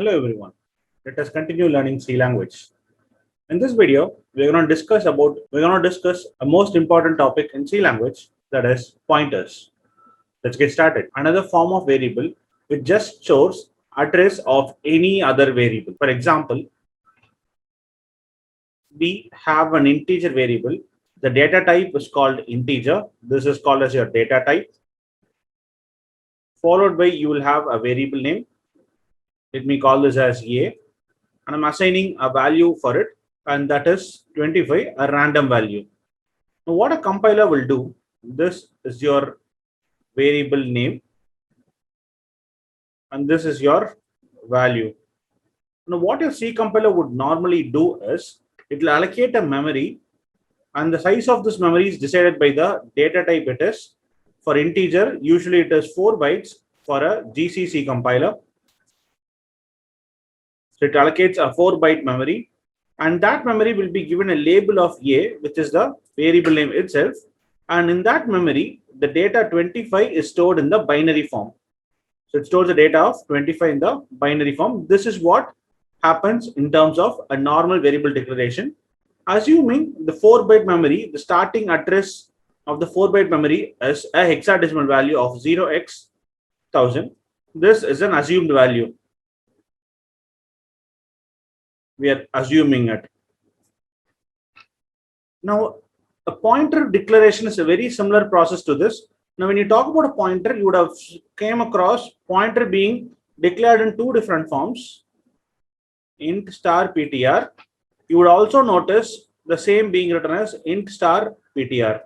Hello everyone. Let us continue learning C language. In this video, we're going to discuss a most important topic in C language, that is pointers. Let's get started. Another form of variable which just stores address of any other variable. For example, we have an integer variable. The data type is called integer. This is called as your data type. Followed by you will have a variable name. Let me call this as A, and I'm assigning a value for it, and that is 25, a random value. Now, what a compiler will do, this is your variable name, and this is your value. Now, what your C compiler would normally do is it will allocate a memory, and the size of this memory is decided by the data type it is. For integer, usually it is 4 bytes for a GCC compiler. So it allocates a 4-byte memory, and that memory will be given a label of A, which is the variable name itself. And in that memory, the data 25 is stored in the binary form. So it stores the data of 25 in the binary form. This is what happens in terms of a normal variable declaration. Assuming the 4-byte memory, the starting address of the 4-byte memory is a hexadecimal value of 0x1000. This is an assumed value. We are assuming it. Now, a pointer declaration is a very similar process to this. Now, when you talk about a pointer, you would have came across pointer being declared in two different forms, int star ptr. You would also notice the same being written as int star ptr.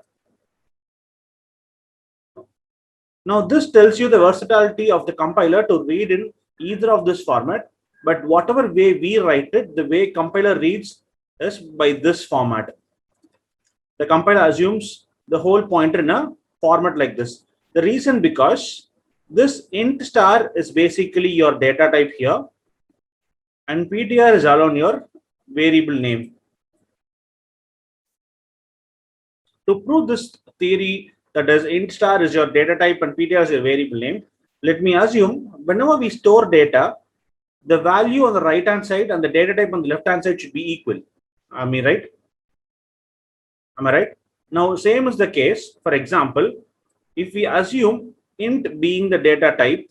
Now, this tells you the versatility of the compiler to read in either of this format, but whatever way we write it, the way compiler reads is by this format. The compiler assumes the whole pointer in a format like this. The reason because this int star is basically your data type here, and ptr is alone your variable name. To prove this theory, that is int star is your data type and ptr is your variable name, let me assume whenever we store data, the value on the right hand side and the data type on the left hand side should be equal. Am I right? Am I right? Now, same is the case. For example, if we assume int being the data type,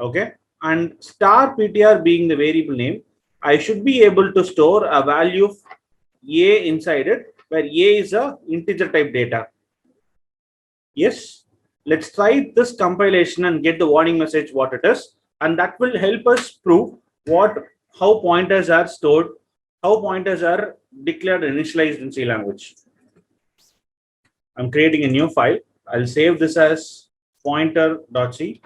okay, and star ptr being the variable name, I should be able to store a value of a inside it, where a is a integer type data. Yes, let's try this compilation and get the warning message what it is, and that will help us prove how pointers are stored, how pointers are declared and initialized in C language. I'm creating a new file. I'll save this as pointer.c.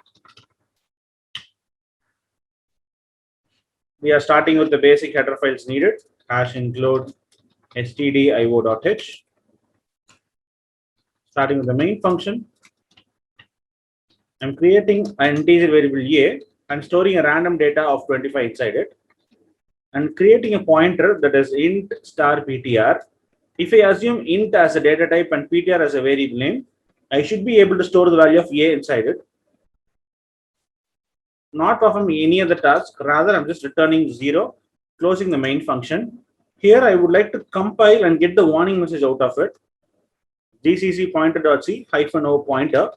We are starting with the basic header files needed, hash include stdio.h. Starting with the main function, I'm creating an integer variable a and storing a random data of 25 inside it, and creating a pointer that is int star ptr. If I assume int as a data type and ptr as a variable name, I should be able to store the value of a inside it. Not performing any other task, rather I'm just returning 0, closing the main function. Here I would like to compile and get the warning message out of it. GCC pointer.c -o pointer.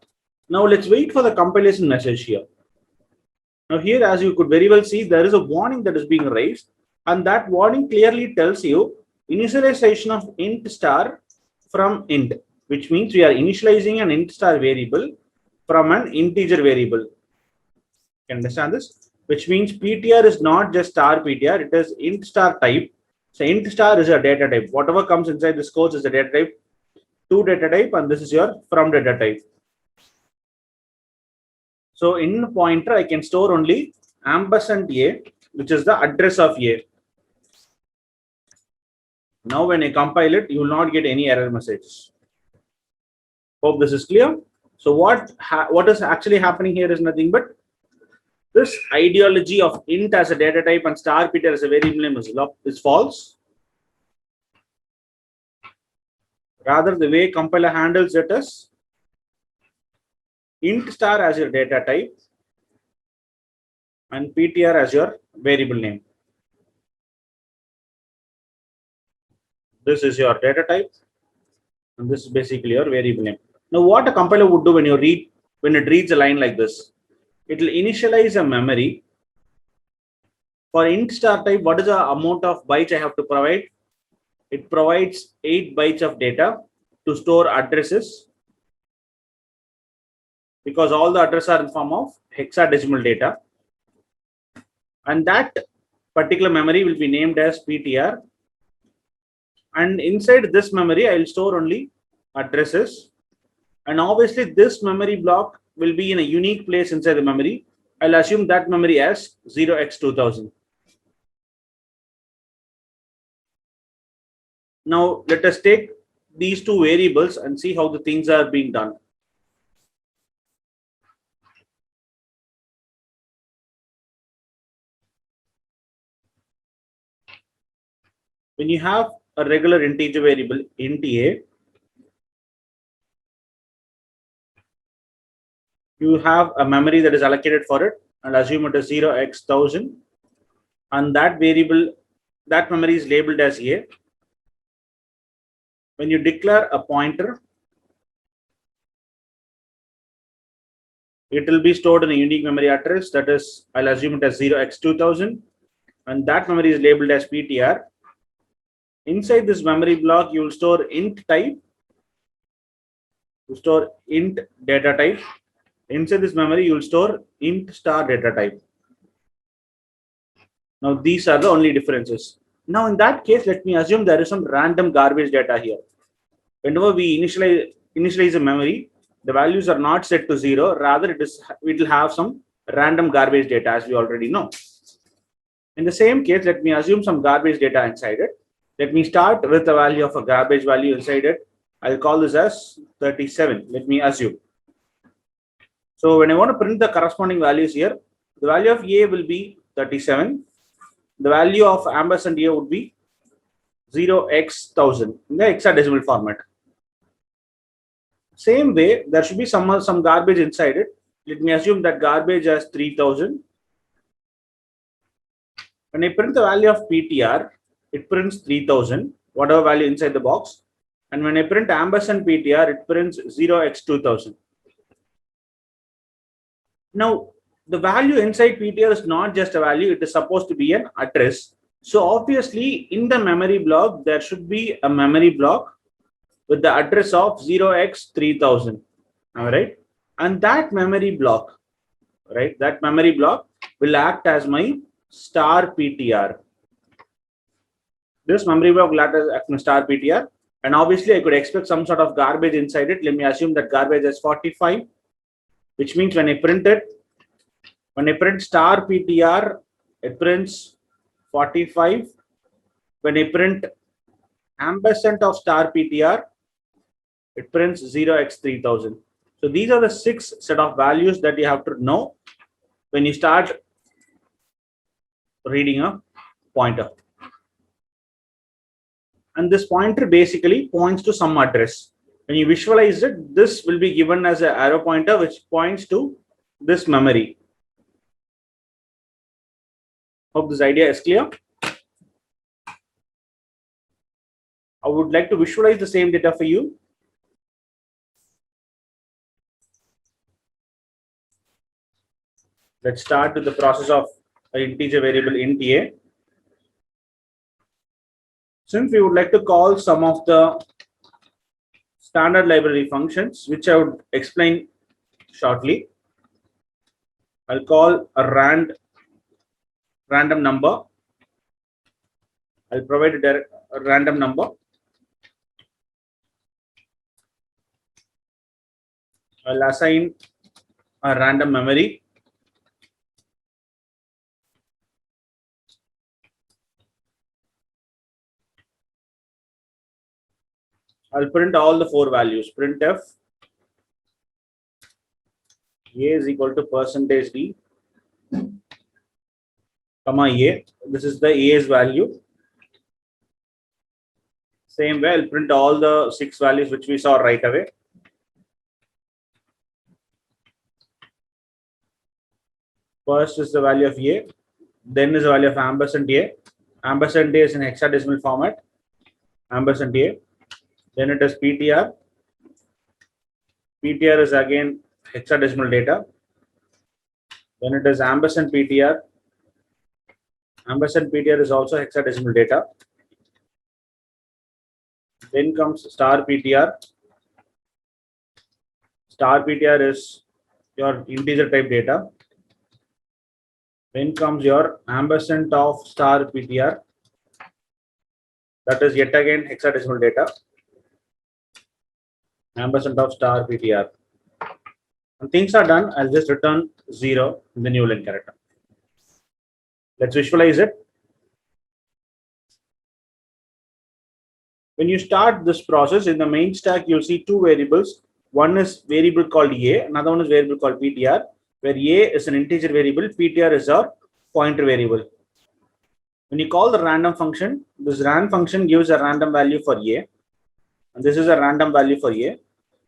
Now let's wait for the compilation message here. Now here, as you could very well see, there is a warning that is being raised, and that warning clearly tells you initialization of int star from int, which means we are initializing an int star variable from an integer variable. You understand this? Which means ptr is not just star ptr, it is int star type. So int star is a data type. Whatever comes inside this course is a data type, to data type, and this is your from data type. So in pointer, I can store only ampersand a, which is the address of a. Now, when I compile it, you will not get any error messages. Hope this is clear. So what is actually happening here is nothing but this ideology of int as a data type and star ptr as a variable name is false. Rather, the way compiler handles it is int star as your data type and PTR as your variable name. This is your data type, and this is basically your variable name. Now, what a compiler would do when it reads a line like this, it will initialize a memory. For int star type, what is the amount of bytes I have to provide? It provides 8 bytes of data to store addresses, because all the addresses are in form of hexadecimal data. And that particular memory will be named as PTR. And inside this memory, I'll store only addresses. And obviously, this memory block will be in a unique place inside the memory. I'll assume that memory as 0x2000. Now, let us take these two variables and see how the things are being done. When you have a regular integer variable int a, you have a memory that is allocated for it, and assume it is 0x1000, and that variable, that memory is labeled as a. When you declare a pointer, it will be stored in a unique memory address, that is, I'll assume it as 0x2000, and that memory is labeled as PTR. Inside this memory block, you will store int type, you store int data type. Inside this memory, you will store int star data type. Now, these are the only differences. Now, in that case, let me assume there is some random garbage data here. Whenever we initialize a memory, the values are not set to 0. Rather, it will have some random garbage data, as we already know. In the same case, let me assume some garbage data inside it. Let me start with the value of a garbage value inside it. I'll call this as 37. Let me assume. So when I want to print the corresponding values here, the value of A will be 37. The value of ampersand A would be 0x1000 in the hexadecimal format. Same way, there should be some garbage inside it. Let me assume that garbage as 3000. When I print the value of PTR, it prints 3000, whatever value inside the box. And when I print ampersand PTR, it prints 0x2000. Now, the value inside PTR is not just a value, it is supposed to be an address. So obviously, in the memory block, there should be a memory block with the address of 0x3000. All right. And that memory block, right, that memory block will act as my star PTR. This memory block will act as my star PTR. And obviously, I could expect some sort of garbage inside it. Let me assume that garbage is 45, which means when I print it, when I print star PTR, it prints 45. When I print ampersand of star PTR, it prints 0x3000. So these are the 6 set of values that you have to know when you start reading a pointer. And this pointer basically points to some address. When you visualize it, this will be given as an arrow pointer which points to this memory. Hope this idea is clear. I would like to visualize the same data for you. Let's start with the process of an integer variable int a. Since we would like to call some of the standard library functions, which I would explain shortly, I'll call a random number. I'll provide a random number. I'll assign a random memory. I'll print all the 4 values. Printf a is equal to %d, comma a. This is the a's value. Same way, I'll print all the 6 values which we saw right away. First is the value of A, then is the value of ampersand A. Ampersand A is in hexadecimal format. Ampersand A. Then it is PTR. PTR is again hexadecimal data. Then it is ampersand PTR. Ampersand PTR is also hexadecimal data. Then comes star PTR. Star PTR is your integer type data. Then comes your ampersand of star PTR. That is yet again hexadecimal data. Ampersand of star PTR. When things are done, I'll just return 0 in the new line character. Let's visualize it. When you start this process in the main stack, you'll see two variables. One is variable called A, another one is variable called PTR, where A is an integer variable, PTR is our pointer variable. When you call the random function, this rand function gives a random value for A, and this is a random value for A.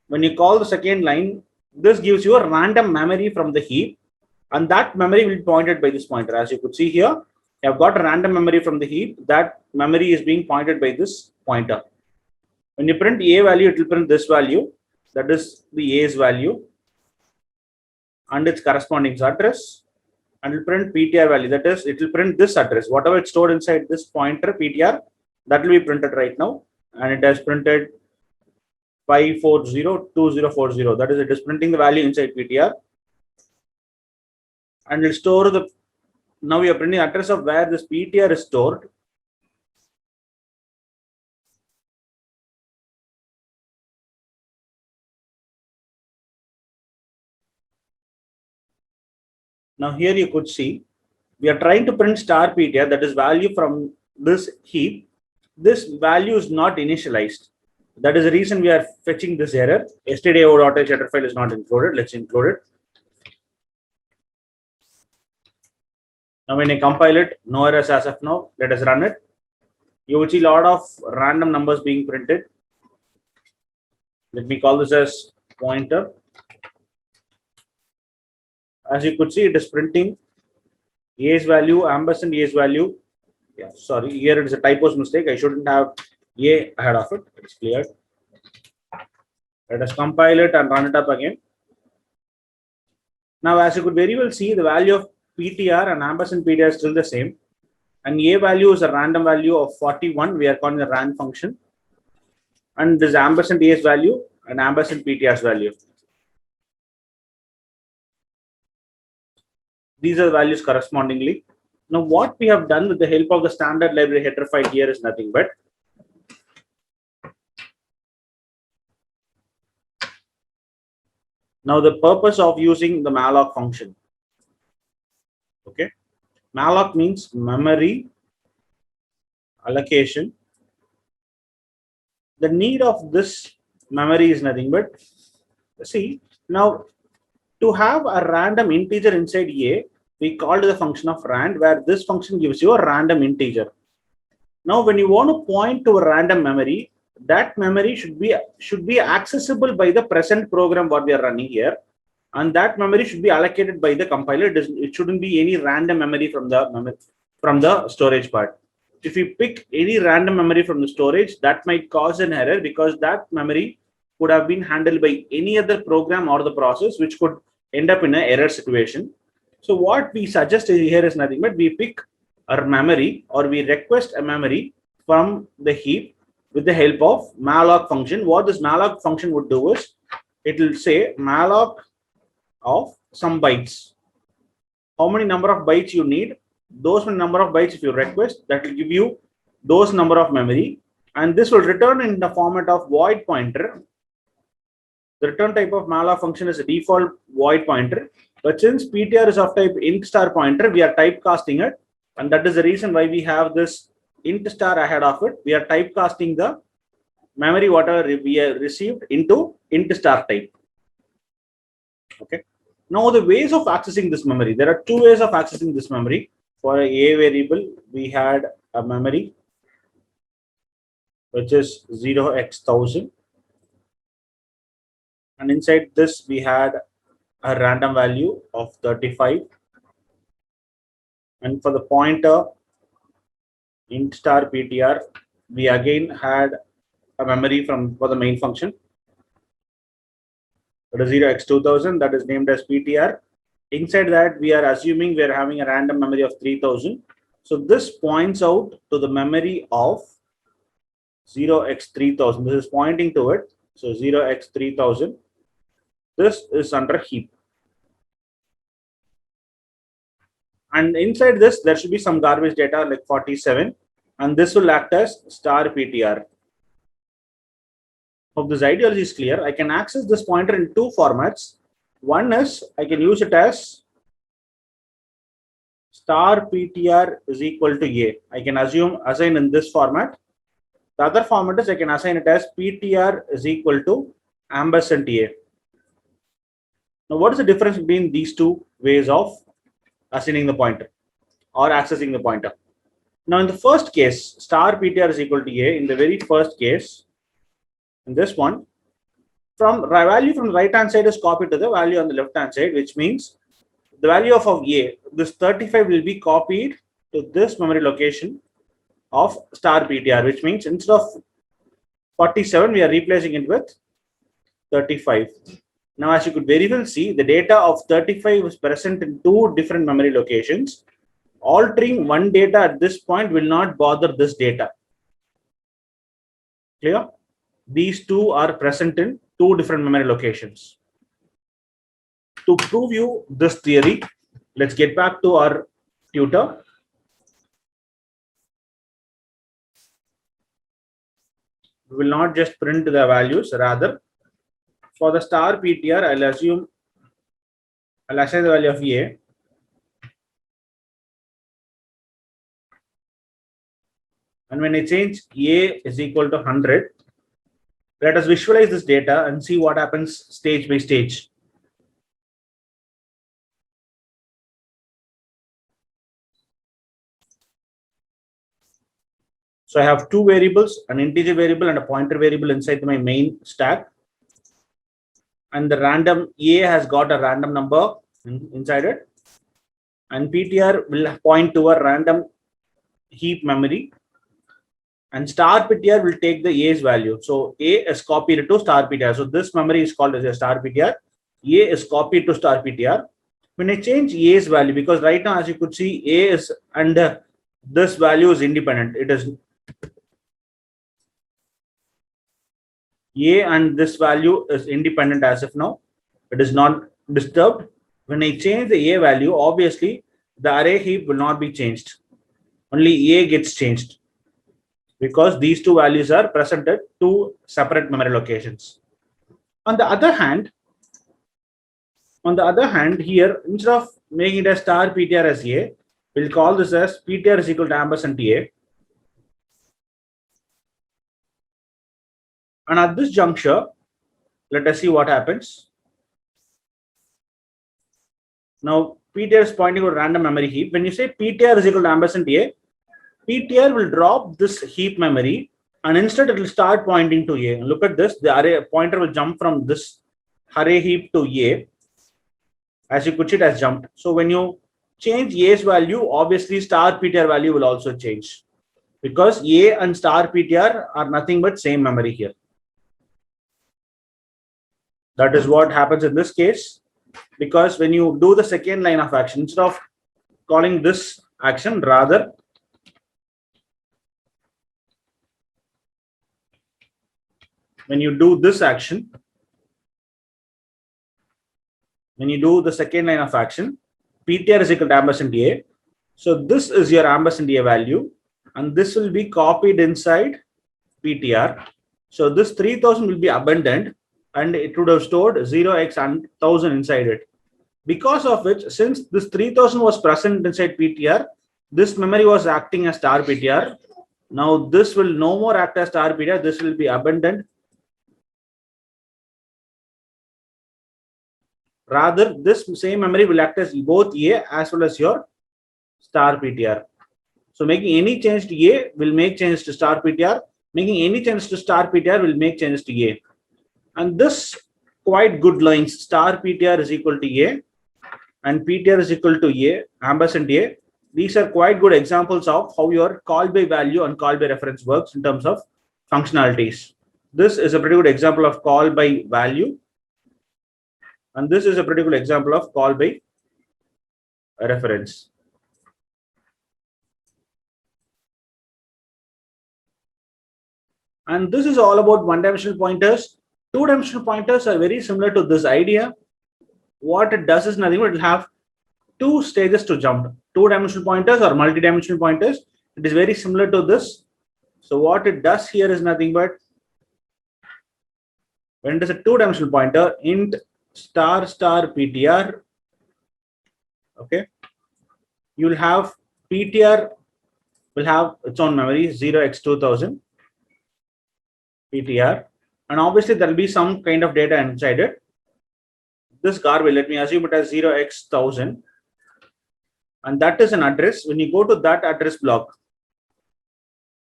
When you call the second line, this gives you a random memory from the heap, and that memory will be pointed by this pointer. As you could see here, I've got a random memory from the heap. That memory is being pointed by this pointer. When you print A value, it will print this value. That is the A's value and its corresponding address. And it will print PTR value. That is, it will print this address. Whatever it's stored inside this pointer PTR, that will be printed right now. And it has printed 5402040. That is, it is printing the value inside PTR. And it'll store the, now we are printing the address of where this PTR is stored. Now here you could see, we are trying to print star PTR, that is value from this heap. This value is not initialized. That is the reason we are fetching this error. stdio.h header file is not included. Let's include it. Now when I compile it, no errors as of now. Let us run it. You will see a lot of random numbers being printed. Let me call this as pointer. As you could see, it is printing A's value, ampersand A's value. Yeah, sorry, here it is a typos mistake. I shouldn't have A ahead of it. It's cleared. Let us compile it and run it up again. Now, as you could very well see, the value of PTR and ampersand PTR is still the same. And A value is a random value of 41. We are calling the rand function. And this ampersand A's value and ampersand PTR's value. These are the values correspondingly. Now, what we have done with the help of the standard library header file here is nothing but now the purpose of using the malloc function. Okay, malloc means memory allocation. The need of this memory is nothing but, see, now to have a random integer inside A, we called the function of rand, where this function gives you a random integer. Now, when you want to point to a random memory, that memory should be accessible by the present program what we are running here, and that memory should be allocated by the compiler. It shouldn't be any random memory from the storage part. If you pick any random memory from the storage, that might cause an error because that memory could have been handled by any other program or the process, which could end up in an error situation. So what we suggest here is nothing but we pick our memory or we request a memory from the heap with the help of malloc function. What this malloc function would do is it will say malloc of some bytes. How many number of bytes you need? Those number of bytes if you request, that will give you those number of memory, and this will return in the format of void pointer. The return type of malloc function is a default void pointer, but since PTR is of type int star pointer, we are typecasting it, and that is the reason why we have this int star ahead of it. We are typecasting the memory whatever we have received into int star type. Okay. Now the ways of accessing this memory, there are two ways of accessing this memory. For a variable, we had a memory which is 0x1000, and inside this we had a random value of 35. And for the pointer int star PTR, we again had a memory for the main function. That is 0x2000, that is named as PTR. Inside that, we are assuming we are having a random memory of 3000. So this points out to the memory of 0x3000. This is pointing to it. So 0x3000. This is under heap. And inside this, there should be some garbage data like 47. And this will act as star PTR. Hope this ideology is clear. I can access this pointer in two formats. One is I can use it as star PTR is equal to A. I can assign in this format. The other format is I can assign it as PTR is equal to ampersand A. Now, what is the difference between these two ways of assigning the pointer or accessing the pointer? Now, in the first case, star PTR is equal to A. In the very first case, in this one, value from the right hand side is copied to the value on the left hand side, which means the value of A, this 35 will be copied to this memory location of star PTR, which means instead of 47, we are replacing it with 35. Now, as you could very well see, the data of 35 is present in two different memory locations. Altering one data at this point will not bother this data. Clear? These two are present in two different memory locations. To prove you this theory, let's get back to our tutor. We will not just print the values, rather for the star PTR, I'll assign the value of A. And when I change A is equal to 100, let us visualize this data and see what happens stage by stage. So I have two variables, an integer variable and a pointer variable inside my main stack. And the random A has got a random number inside it. And PTR will point to a random heap memory. And star PTR will take the A's value. So A is copied to star PTR. So this memory is called as a star PTR. A is copied to star PTR. When I change A's value, because right now, as you could see, A is and this value is independent. It is A and this value is independent as of now. It is not disturbed. When I change the A value, obviously the array heap will not be changed. Only A gets changed because these two values are present at two separate memory locations. On the other hand, here, instead of making it as star PTR as A, we'll call this as PTR is equal to ampersand A. And at this juncture, let us see what happens. Now, PTR is pointing to a random memory heap. When you say PTR is equal to ampersand A, PTR will drop this heap memory and instead it will start pointing to A. Look at this, the array pointer will jump from this array heap to A. As you could see, it has jumped. So when you change A's value, obviously star PTR value will also change because A and star PTR are nothing but same memory here. That is what happens in this case, because when you do the second line of action, instead of calling this action, rather when you do this action, when you do the second line of action, PTR is equal to ampersand A. So this is your ampersand A value, and this will be copied inside PTR. So this 3000 will be abandoned, and it would have stored 0x and 1000 inside it. Because of which, since this 3000 was present inside PTR, this memory was acting as star PTR. Now this will no more act as star PTR. This will be abandoned. Rather, this same memory will act as both A as well as your star PTR. So making any change to A will make changes to star PTR. Making any change to star PTR will make changes to A. And this quite good lines, star PTR is equal to A and PTR is equal to A, ampersand A. these are quite good examples of how your call by value and call by reference works in terms of functionalities. This is a pretty good example of call by value, and this is a pretty good example of call by reference. And this is all about one-dimensional pointers. Two-dimensional pointers are very similar to this idea. What it does is nothing but it will have two stages to jump. Two-dimensional pointers or multi-dimensional pointers. It is very similar to this. So what it does here is nothing but when it is a two-dimensional pointer, int star star ptr, okay, you'll have ptr will have its own memory 0x2000 ptr, and obviously there will be some kind of data inside it. This garbage, let me assume it as 0x1000, and that is an address. When you go to that address block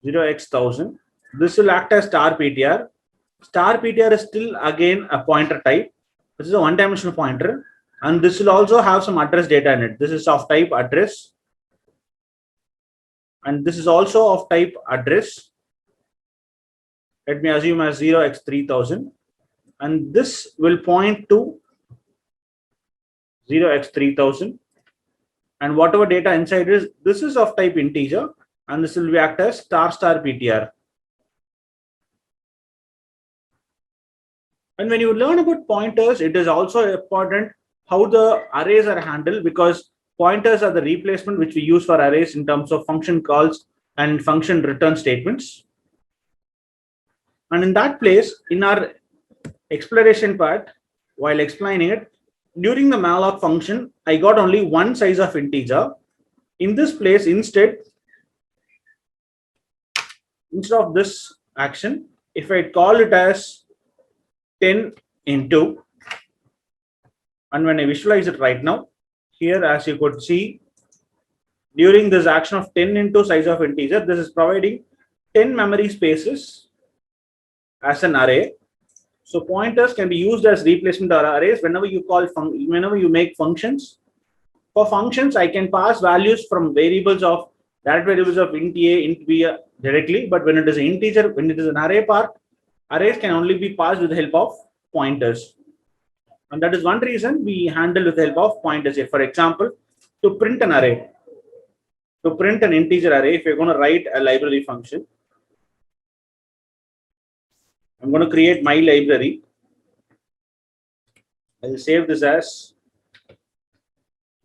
0x1000, this will act as star ptr. Star ptr is still again a pointer type. This is a one-dimensional pointer, and this will also have some address data in it. This is of type address, and this is also of type address. Let me assume as 0x3000, and this will point to 0x3000, and whatever data inside is, this is of type integer, and this will be act as star star ptr. And when you learn about pointers, it is also important how the arrays are handled, because pointers are the replacement which we use for arrays in terms of function calls and function return statements. And in that place, in our exploration part, while explaining it, during the malloc function, I got only one size of integer. In this place, instead of this action, if I call it as 10 into, and when I visualize it right now, here as you could see, during this action of 10 into size of integer, this is providing 10 memory spaces as an array. So pointers can be used as replacement or arrays whenever you call whenever you make functions. For functions, I can pass values from variables of direct variables of int a, int b directly, but when it is an integer, when it is an array part, arrays can only be passed with the help of pointers. And that is one reason we handle with the help of pointers here. For example, to print an array, to print an integer array, if you're going to write a library function, I'm going to create my library. I'll save this as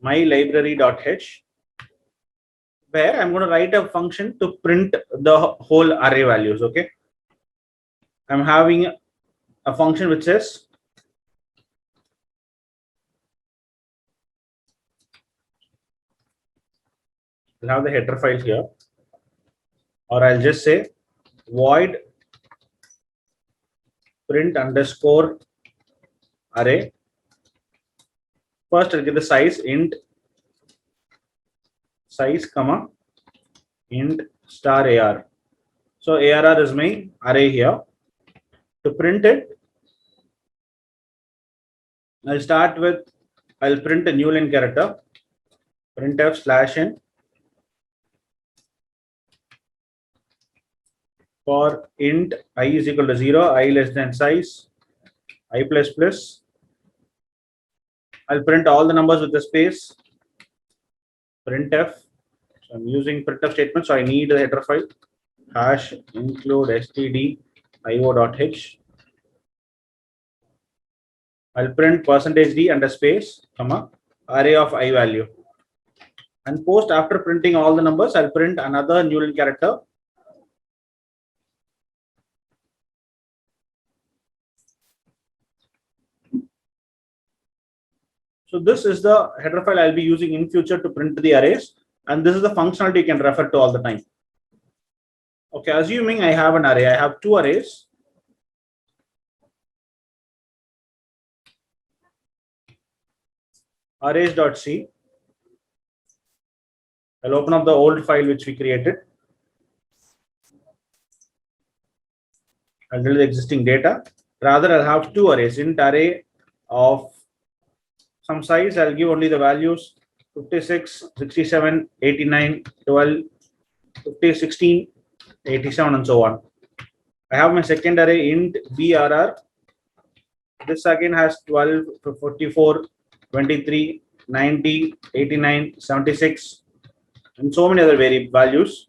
my library.h, where I'm going to write a function to print the whole array values. Okay. I'm having a function which says I'll have the header file here, or I'll just say void print underscore array. First, I'll get the size int size comma int star AR. So ARR is my array here. To print it, I'll print a new line character, printf /n for int I is equal to 0, I less than size, I plus plus. I'll print all the numbers with the space, printf. So I'm using printf statement, so I need the header file, hash include std io.h. I'll print %d and a space, comma, array of I value. And post after printing all the numbers, I'll print another new line character. So this is the header file I'll be using in future to print the arrays. And this is the functionality you can refer to all the time. Okay, assuming I have an array, I have two arrays. Arrays.c. I'll open up the old file which we created. I'll delete the existing data. Rather, I'll have two arrays. Int array of some size, I'll give only the values 56, 67, 89, 12, 50, 16, 87, and so on. I have my second array int BRR. This again has 12, 44, 23, 90, 89, 76, and so many other variable values.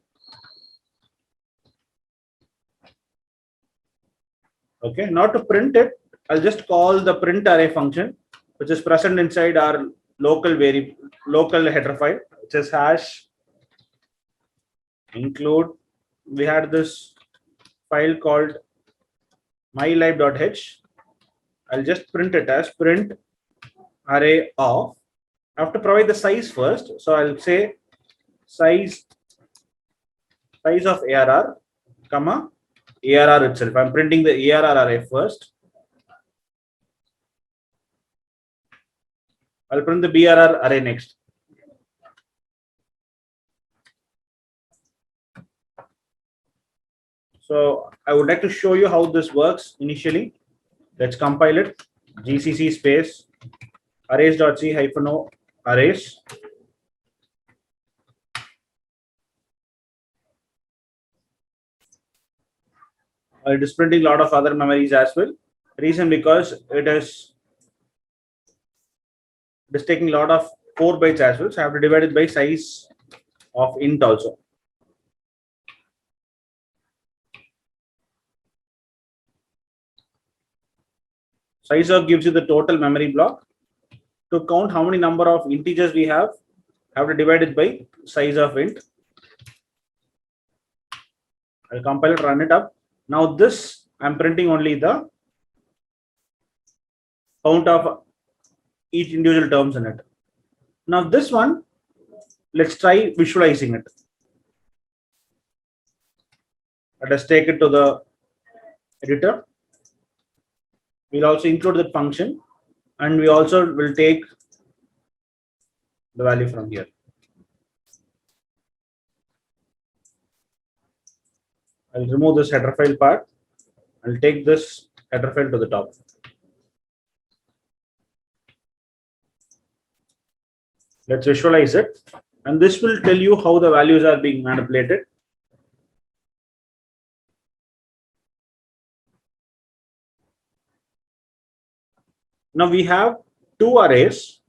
Okay, now to print it, I'll just call the print array function, which is present inside our local header file, which is hash include. We had this file called mylib.h. I'll just print it as print array of. I have to provide the size first, so I'll say size of ARR, comma ARR itself. I'm printing the ARR array first. I'll print the BRR array next. So I would like to show you how this works initially. Let's compile it. GCC space arrays.c -o arrays. It is printing a lot of other memories as well. Reason because it is taking a lot of 4 bytes as well. So I have to divide it by size of int also. Size of gives you the total memory block. To count how many number of integers we have to divide it by size of int. I'll compile it, run it up. Now this I'm printing only the count of each individual terms in it. Now this one, let's try visualizing it. Let us take it to the editor. We'll also include the function, and we also will take the value from here. I'll remove this header file part. I'll take this header file to the top. Let's visualize it, and this will tell you how the values are being manipulated. Now we have 2 arrays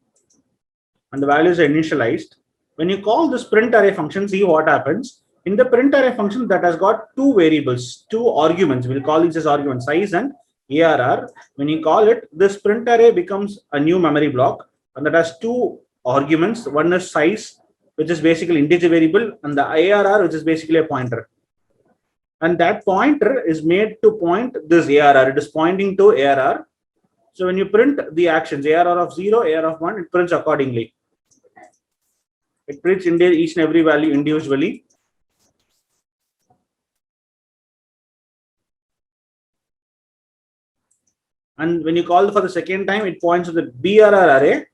and the values are initialized. When you call this print array function, see what happens. In the print array function that has got 2 variables, 2 arguments, we'll call these as arguments, size and ARR. When you call it, this print array becomes a new memory block, and that has 2 arguments. One is size, which is basically integer variable, and the ARR, which is basically a pointer. And that pointer is made to point this ARR. It is pointing to ARR. So when you print the actions, ARR of 0, ARR of 1, it prints accordingly. It prints each and every value individually. And when you call for the second time, it points to the BRR array.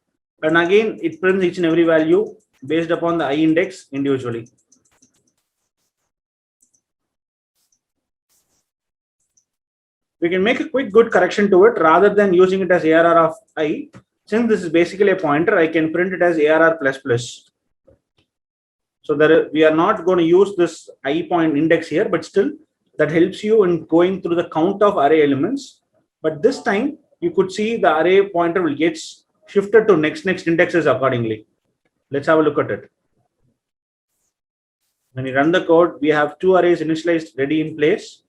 And again, it prints each and every value based upon the I index individually. We can make a quick good correction to it rather than using it as ARR of I. Since this is basically a pointer, I can print it as ARR plus plus. So we are not going to use this I point index here, but still that helps you in going through the count of array elements. But this time you could see the array pointer will get shifted to next indexes accordingly. Let's have a look at it. When you run the code, we have 2 arrays initialized ready in place,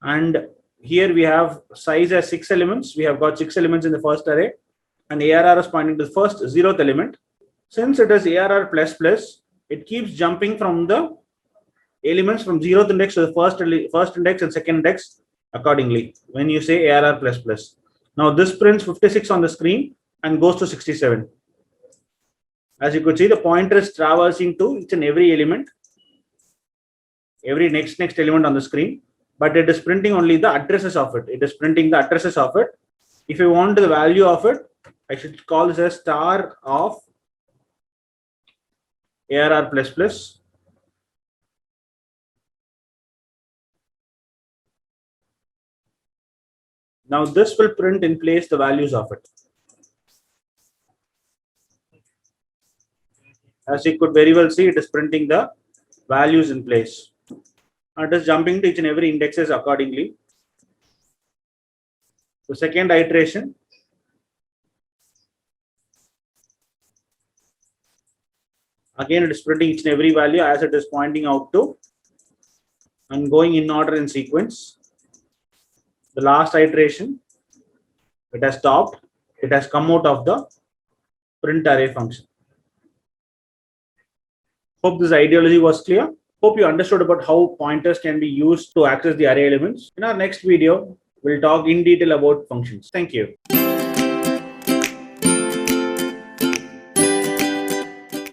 and here we have size as 6 elements. We have got 6 elements in the first array, and ARR is pointing to the first 0th element. Since it is ARR plus plus, it keeps jumping from the elements from 0th index to the first index and second index accordingly when you say ARR plus plus. Now this prints 56 on the screen and goes to 67. As you could see, the pointer is traversing to each and every element, every next element on the screen, but it is printing only the addresses of it. It is printing the addresses of it. If you want the value of it, I should call this as star of ARR plus plus. Now this will print in place the values of it. As you could very well see, it is printing the values in place. And it is jumping to each and every indexes accordingly. The second iteration, again it is printing each and every value as it is pointing out to and going in order in sequence. The last iteration, it has stopped. It has come out of the print array function. Hope this ideology was clear. Hope you understood about how pointers can be used to access the array elements. In our next video, we'll talk in detail about functions. Thank you.